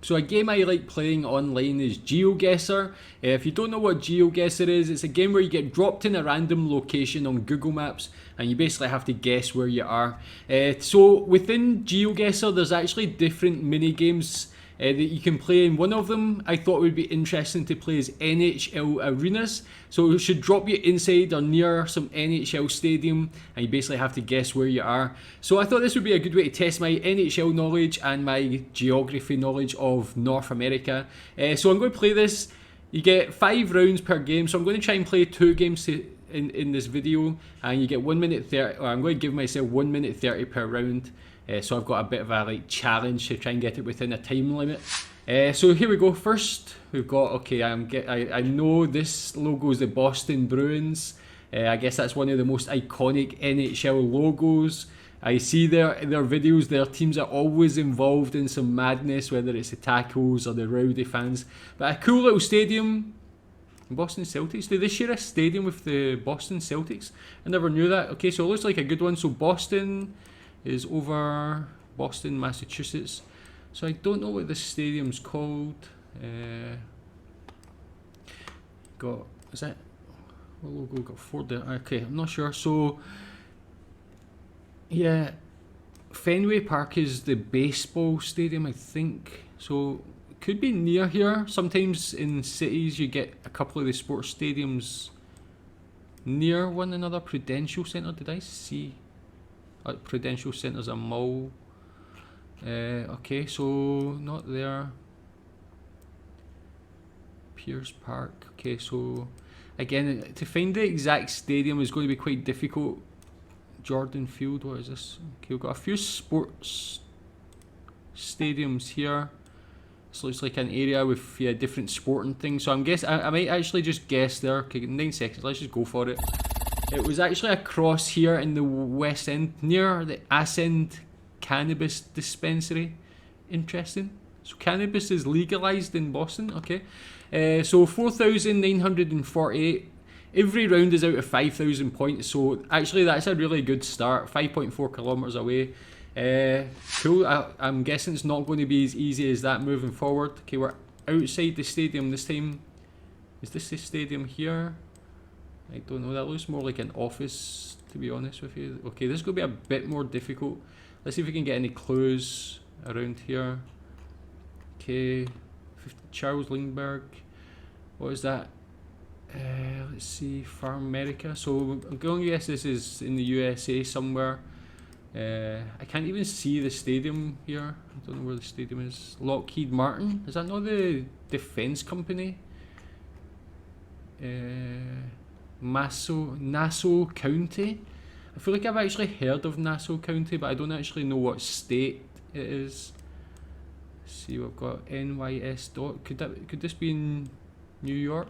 So a game I like playing online is Geoguessr. If you don't know what Geoguessr is, it's a game where you get dropped in a random location on Google Maps and you basically have to guess where you are. So within Geoguessr there's actually different mini games that you can play, and one of them I thought would be interesting to play is NHL arenas. So it should drop you inside or near some NHL stadium and you basically have to guess where you are. So I thought this would be a good way to test my NHL knowledge and my geography knowledge of North America. So I'm going to play this. You get 5 rounds per game, so I'm going to try and play 2 games in this video, and you get 1 minute 30, or I'm going to give myself 1 minute 30 per round. So I've got a bit of a challenge to try and get it within a time limit. So here we go. First we've got, okay, I know this logo is the Boston Bruins. I guess that's one of the most iconic NHL logos. I see their videos, their teams are always involved in some madness, whether it's the tackles or the rowdy fans. But a cool little stadium. Boston Celtics. Do they share a stadium with the Boston Celtics? I never knew that. Okay, so it looks like a good one. So Boston is over Boston, Massachusetts. So I don't know what this stadium's called. Is that what logo got 4 there? Okay, I'm not sure. So yeah, Fenway Park is the baseball stadium, I think. So it could be near here. Sometimes in cities you get a couple of the sports stadiums near one another. Prudential Centre, did I see? Prudential Centre's a mall. Okay, so not there. Pierce Park. Okay, so again, to find the exact stadium is going to be quite difficult. Jordan Field, what is this? Okay, we've got a few sports stadiums here. This looks like an area with different sporting things. So I'm guessing I might actually just guess there. Okay, 9 seconds. Let's just go for it. It was actually across here in the West End, near the Ascend Cannabis Dispensary. Interesting. So cannabis is legalized in Boston. Okay. So 4,948. Every round is out of 5,000 points. So actually that's a really good start. 5.4 kilometers away. Cool. I'm guessing it's not going to be as easy as that moving forward. Okay, we're outside the stadium this time. Is this the stadium here? I don't know, that looks more like an office, to be honest with you. Okay, this is going to be a bit more difficult. Let's see if we can get any clues around here. Okay, Charles Lindbergh. What is that? Let's see, Farm America. So I'm going to guess this is in the USA somewhere. I can't even see the stadium here. I don't know where the stadium is. Lockheed Martin. Is that not the defense company? Nassau County. I feel like I've actually heard of Nassau County, but I don't actually know what state it is. Let's see, we've got NYS dot. Could this be in New York?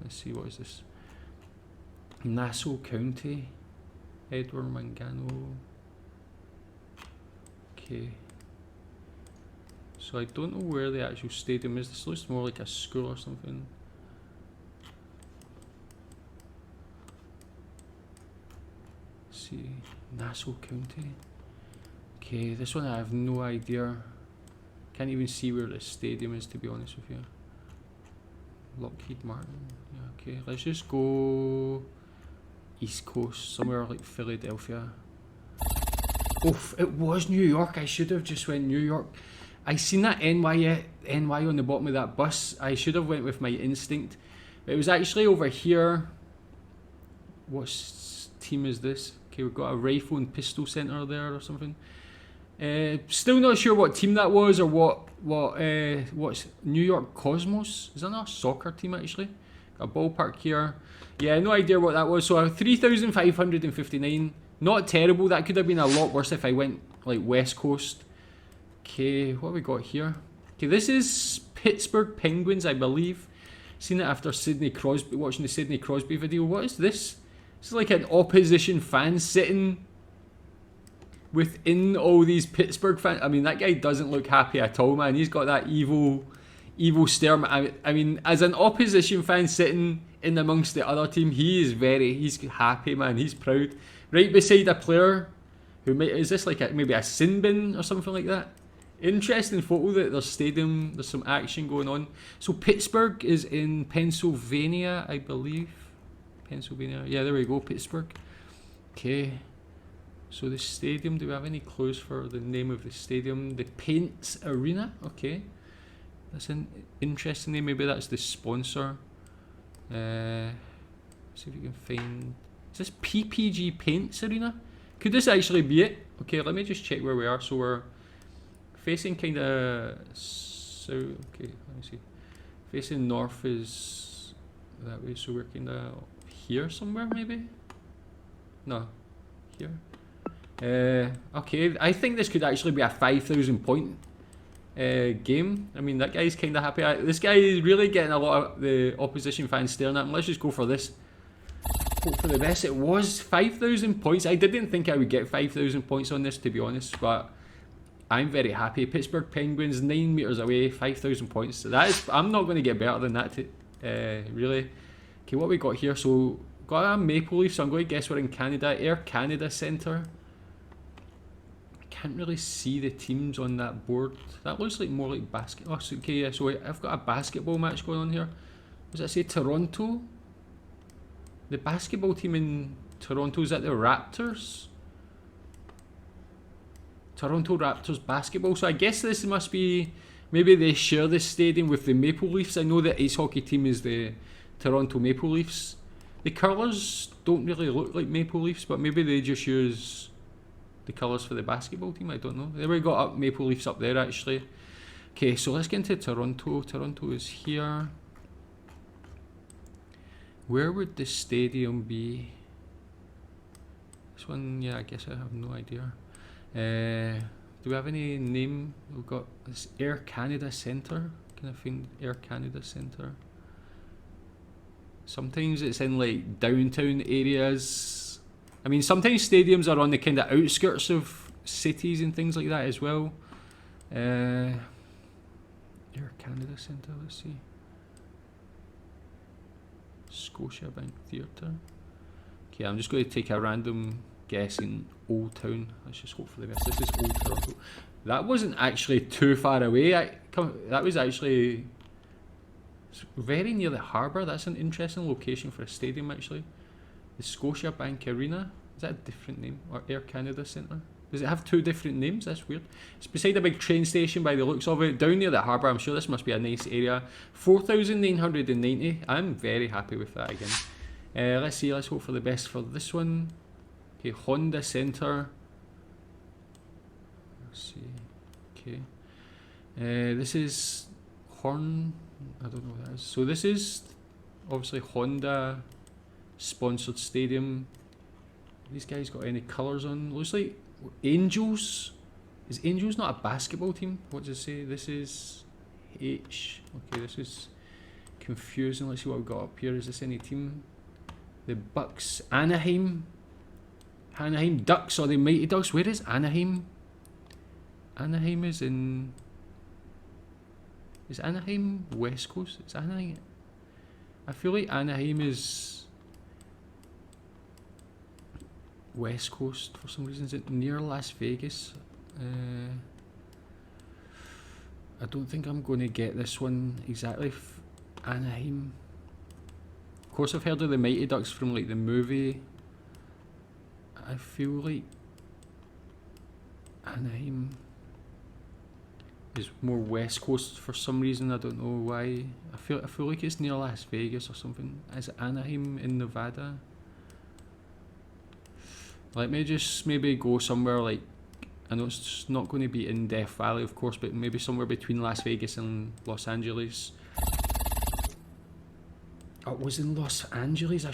Let's see, what is this? Nassau County. Edward Mangano. Okay. So I don't know where the actual stadium is. This looks more like a school or something. See, Nassau County. Okay, this one I have no idea. Can't even see where the stadium is, to be honest with you. Lockheed Martin. Yeah, okay, let's just go East Coast, somewhere like Philadelphia. Oof, it was New York. I should have just went New York. I seen that NY on the bottom of that bus. I should have went with my instinct. It was actually over here. What team is this? Okay, we've got a rifle and pistol center there or something. Still not sure what team that was or what's New York Cosmos. Is that not a soccer team actually? Got a ballpark here. Yeah, no idea what that was. So 3,559. Not terrible. That could have been a lot worse if I went like West Coast. Okay, what have we got here? Okay, this is Pittsburgh Penguins, I believe. Seen it after Sidney Crosby, watching the Sidney Crosby video. What is this? This is like an opposition fan sitting within all these Pittsburgh fans. I mean, that guy doesn't look happy at all, man. He's got that evil stare. I mean, as an opposition fan sitting in amongst the other team, he's happy, man. He's proud. Right beside a player who is this like maybe a sin bin or something like that? Interesting photo that there's stadium, there's some action going on. So Pittsburgh is in Pennsylvania, I believe. Pennsylvania, yeah, there we go, Pittsburgh. Okay, so the stadium, do we have any clues for the name of the stadium? The Paints Arena, okay. That's an interesting name, maybe that's the sponsor. See if you can find, is this PPG Paints Arena? Could this actually be it? Okay, let me just check where we are. So we're facing kind of south, okay, let me see. Facing north is that way, so we're kind of here somewhere maybe? No, here. Okay, I think this could actually be a 5,000 point game. I mean, that guy's kind of happy. This guy is really getting a lot of the opposition fans staring at him. Let's just go for this. Hope for the best. It was 5,000 points. I didn't think I would get 5,000 points on this, to be honest, but I'm very happy. Pittsburgh Penguins, 9 meters away, 5,000 points. That is, I'm not going to get better than that, really. Okay, what we got here? So, got a Maple Leaf, so I'm going to guess we're in Canada. Air Canada Centre. I can't really see the teams on that board. That looks like more like basket. Oh, so, okay, yeah, so I've got a basketball match going on here. Does that say Toronto? The basketball team in Toronto, is that the Raptors? Toronto Raptors basketball. So I guess this must be, maybe they share this stadium with the Maple Leafs. I know the ice hockey team is the Toronto Maple Leafs. The colours don't really look like Maple Leafs, but maybe they just use the colours for the basketball team. I don't know. There we got up Maple Leafs up there actually. Okay, so let's get into Toronto. Toronto is here. Where would the stadium be? This one, yeah, I guess I have no idea. Do we have any name? We've got this Air Canada Centre. Can I find Air Canada Centre? Sometimes it's in like downtown areas. I mean, sometimes stadiums are on the kind of outskirts of cities and things like that as well. Air Canada Centre, let's see. Scotiabank Theatre. Okay, I'm just going to take a random guess in Old Town. Let's just hope for the best. This is Old Toronto. That wasn't actually too far away. That was actually very near the harbour. That's an interesting location for a stadium actually. The Scotiabank Arena. Is that a different name? Or Air Canada Centre? Does it have two different names? That's weird. It's beside a big train station by the looks of it. Down near the harbour. I'm sure this must be a nice area. 4,990. I'm very happy with that again. Let's see. Let's hope for the best for this one. Okay, Honda Centre. Let's see. Okay. This is Horn. I don't know what that is. So this is obviously Honda sponsored stadium. These guys got any colours on? Looks like Angels. Is Angels not a basketball team? What does it say? This is H. Okay, this is confusing. Let's see what we've got up here. Is this any team? The Bucks. Anaheim. Anaheim Ducks or the Mighty Ducks. Where is Anaheim? Anaheim is in... Is Anaheim West Coast? It's Anaheim. I feel like Anaheim is West Coast for some reason. Is it near Las Vegas? I don't think I'm going to get this one exactly. Anaheim. Of course, I've heard of the Mighty Ducks from like the movie. I feel like Anaheim is more West Coast for some reason. I don't know why. I feel like it's near Las Vegas or something. Is it Anaheim in Nevada? Let me just maybe go somewhere like, I know it's not going to be in Death Valley of course, but maybe somewhere between Las Vegas and Los Angeles. Oh, it was in Los Angeles. I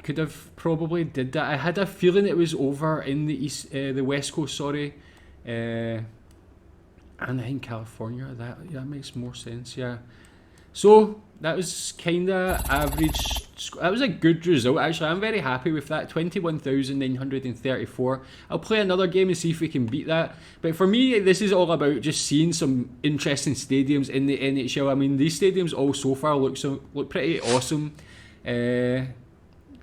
could have probably did that. I had a feeling it was over in the West Coast, sorry. Anaheim, California. That makes more sense, yeah. So that was kind of average. That was a good result actually. I'm very happy with that. 21,934. I'll play another game and see if we can beat that. But for me, this is all about just seeing some interesting stadiums in the NHL. I mean, these stadiums all so far look pretty awesome. And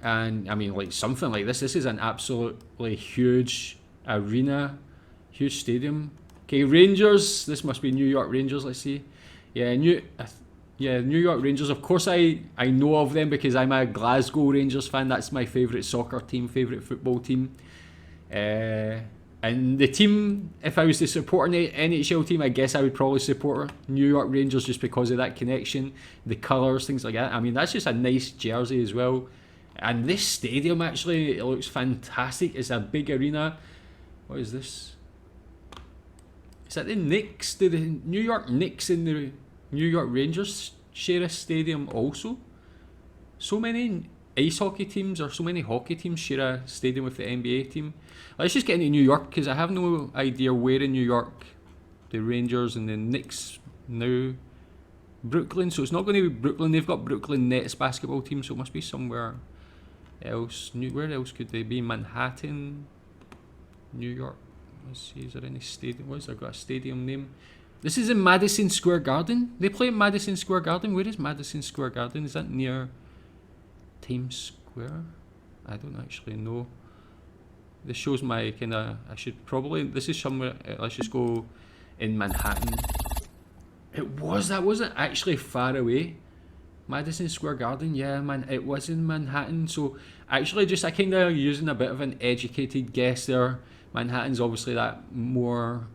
I mean, like something like this. This is an absolutely huge arena, huge stadium. Okay, Rangers. This must be New York Rangers. Let's see. Yeah, New York Rangers. Of course, I know of them because I'm a Glasgow Rangers fan. That's my favourite soccer team, favourite football team. And the team, if I was to support an NHL team, I guess I would probably support New York Rangers just because of that connection, the colours, things like that. I mean, that's just a nice jersey as well. And this stadium, actually, it looks fantastic. It's a big arena. What is this? Is that the Knicks? Do the New York Knicks and the New York Rangers share a stadium also? So many ice hockey teams or so many hockey teams share a stadium with the NBA team. Let's just get into New York because I have no idea where in New York the Rangers and the Knicks now. Brooklyn, so it's not going to be Brooklyn. They've got Brooklyn Nets basketball team, so it must be somewhere else. Where else could they be? Manhattan, New York. Let's see, is there any stadium? What is there? Got a stadium name? This is in Madison Square Garden. They play in Madison Square Garden. Where is Madison Square Garden? Is that near Times Square? I don't actually know. This shows my kind of. I should probably. This is somewhere. Let's just go in Manhattan. That wasn't actually far away. Madison Square Garden, yeah, man, it was in Manhattan. So actually, just I kind of using a bit of an educated guess there. Manhattan's obviously that more,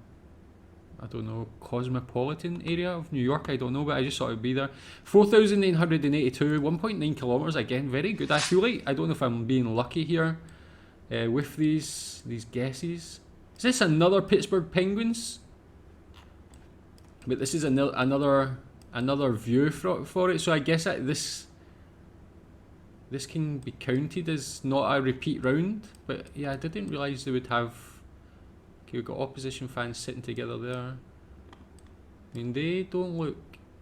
I don't know, cosmopolitan area of New York. I don't know, but I just thought it'd be there. 4,982, 1.9 kilometers. Again, very good. I feel like I don't know if I'm being lucky here with these guesses. Is this another Pittsburgh Penguins? But this is another view for it. So I guess that this can be counted as not a repeat round. But yeah, I didn't realise they would have. Okay, we've got opposition fans sitting together there. I mean, they don't look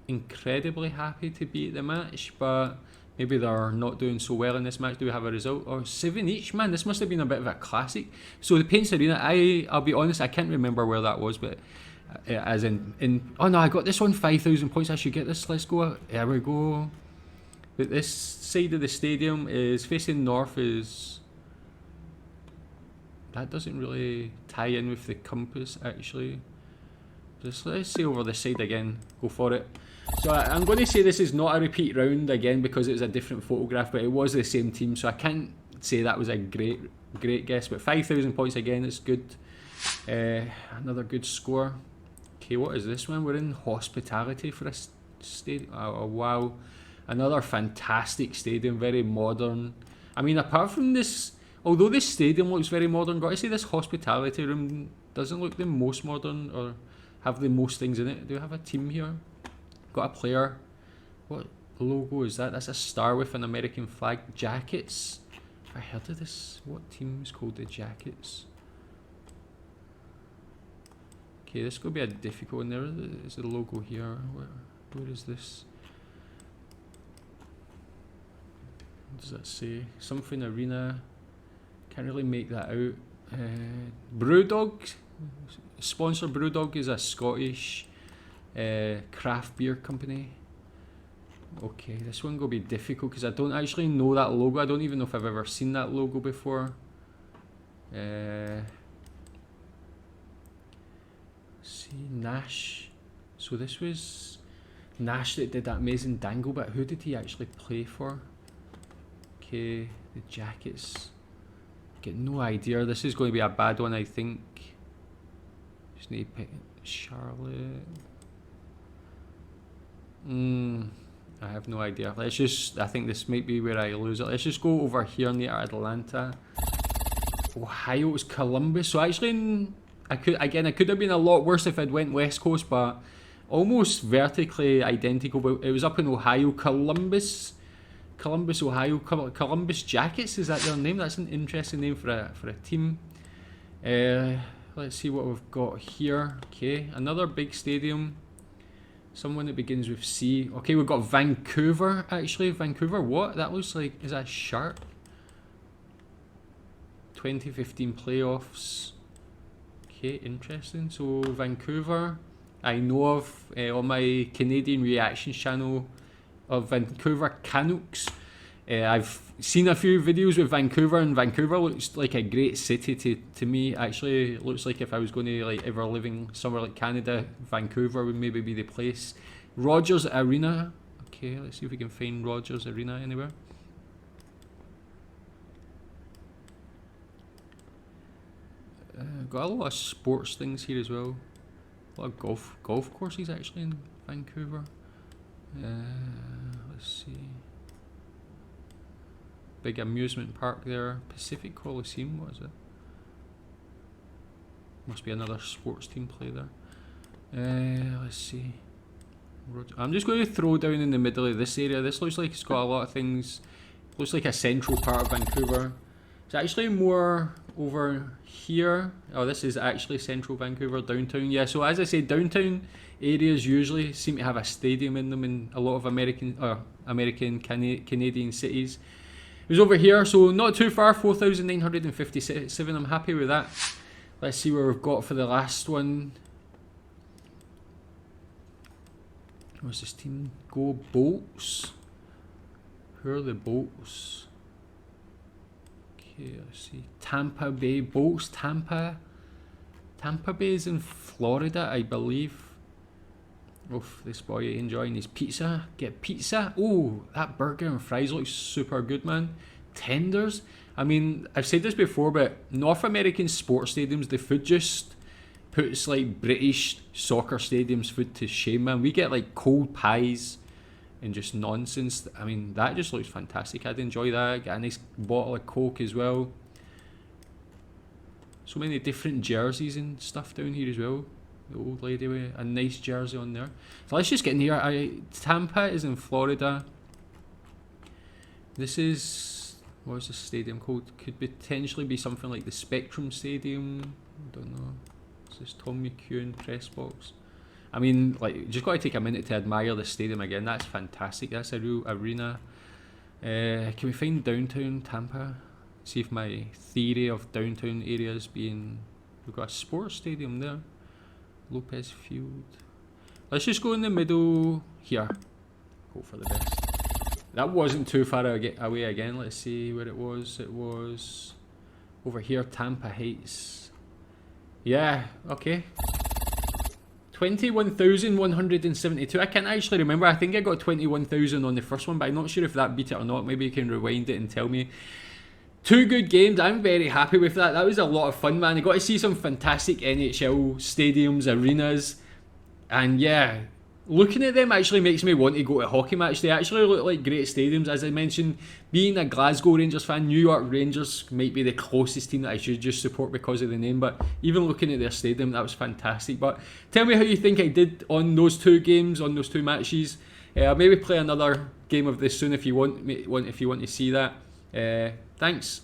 incredibly happy to be at the match, but maybe they're not doing so well in this match. Do we have a result? Oh, 7 each, man. This must have been a bit of a classic. So the Paints Arena, I'll be honest, I can't remember where that was, but as in oh no, I got this one, 5,000 points. I should get this. Let's go. There we go. But this side of the stadium is facing north. Is that doesn't really tie in with the compass actually. Just let's see over the side again. Go for it. So I'm going to say this is not a repeat round again because it was a different photograph, but it was the same team, so I can't say that was a great guess. But 5,000 points again, it's good. Another good score. Okay, what is this one? We're in hospitality for a stadium. Oh wow, another fantastic stadium, very modern. I mean, apart from this, although this stadium looks very modern, got to say this hospitality room doesn't look the most modern or have the most things in it. Do we have a team here? Got a player. What logo is that? That's a star with an American flag. Jackets. I heard of this. What team is called the Jackets? Okay, this could be a difficult one. There is the logo here. Where is this? What does that say? Something Arena. Can't really make that out. Brewdog. Sponsor Brewdog is a Scottish craft beer company. Okay, this one will be difficult because I don't actually know that logo. I don't even know if I've ever seen that logo before. See, Nash. So this was Nash that did that amazing dangle, but who did he actually play for? Okay, the Jackets. Get no idea. This is going to be a bad one, I think. Just need to pick Charlotte. I have no idea. Let's just, I think this might be where I lose it. Let's just go over here near Atlanta. Ohio is Columbus. So actually, it could have been a lot worse if I'd went West Coast, but almost vertically identical. But it was up in Ohio. Columbus, Ohio. Columbus Jackets, is that their name? That's an interesting name for a team. Let's see what we've got here. Okay, another big stadium. Someone that begins with C. Okay, we've got Vancouver, actually. Vancouver, what? That looks like, is that sharp? 2015 playoffs. Okay, interesting. So, Vancouver, I know of on my Canadian Reactions channel of Vancouver Canucks. I've seen a few videos with Vancouver, and Vancouver looks like a great city to me. Actually, it looks like if I was going to like ever living somewhere like Canada, Vancouver would maybe be the place. Rogers Arena. Okay, let's see if we can find Rogers Arena anywhere. Got a lot of sports things here as well. A lot of golf courses actually in Vancouver. Let's see. Big amusement park there. Pacific Coliseum, what is it? Must be another sports team play there. Let's see. I'm just going to throw down in the middle of this area. This looks like it's got a lot of things. Looks like a central part of Vancouver. It's actually more over here. Oh, this is actually central Vancouver, downtown. Yeah, so as I say, downtown areas usually seem to have a stadium in them in a lot of Canadian cities. It was over here, so not too far, 4,957. I'm happy with that. Let's see where we've got for the last one. What's this team? Go Bolts. Who are the Bolts? Okay, let's see. Tampa Bay Bolts. Tampa Bay is in Florida, I believe. Oof, this boy enjoying his pizza. Get pizza. Oh, that burger and fries looks super good, man. Tenders. I mean, I've said this before, but North American sports stadiums, the food just puts like British soccer stadiums food to shame, man. We get like cold pies and just nonsense. I mean, that just looks fantastic. I'd enjoy that. Get a nice bottle of Coke as well. So many different jerseys and stuff down here as well. The old lady with a nice jersey on there. So let's just get in here. Tampa is in Florida. This is, what is this stadium called? Could potentially be something like the Spectrum Stadium. I don't know. This is Tom McEwen press box. I mean, like, just got to take a minute to admire the stadium again. That's fantastic. That's a real arena. Can we find downtown Tampa? See if my theory of downtown areas being... We've got a sports stadium there. Lopez Field. Let's just go in the middle here. Hope for the best. That wasn't too far away again. Let's see where it was. It was over here, Tampa Heights. Yeah, okay. 21,172. I can't actually remember. I think I got 21,000 on the first one, but I'm not sure if that beat it or not. Maybe you can rewind it and tell me. Two good games. I'm very happy with that. That was a lot of fun, man. I got to see some fantastic NHL stadiums, arenas, and yeah, looking at them actually makes me want to go to a hockey match. They actually look like great stadiums. As I mentioned, being a Glasgow Rangers fan, New York Rangers might be the closest team that I should just support because of the name, but even looking at their stadium, that was fantastic. But tell me how you think I did on those two games, on those two matches. I'll maybe play another game of this soon if you want to see that. Thanks.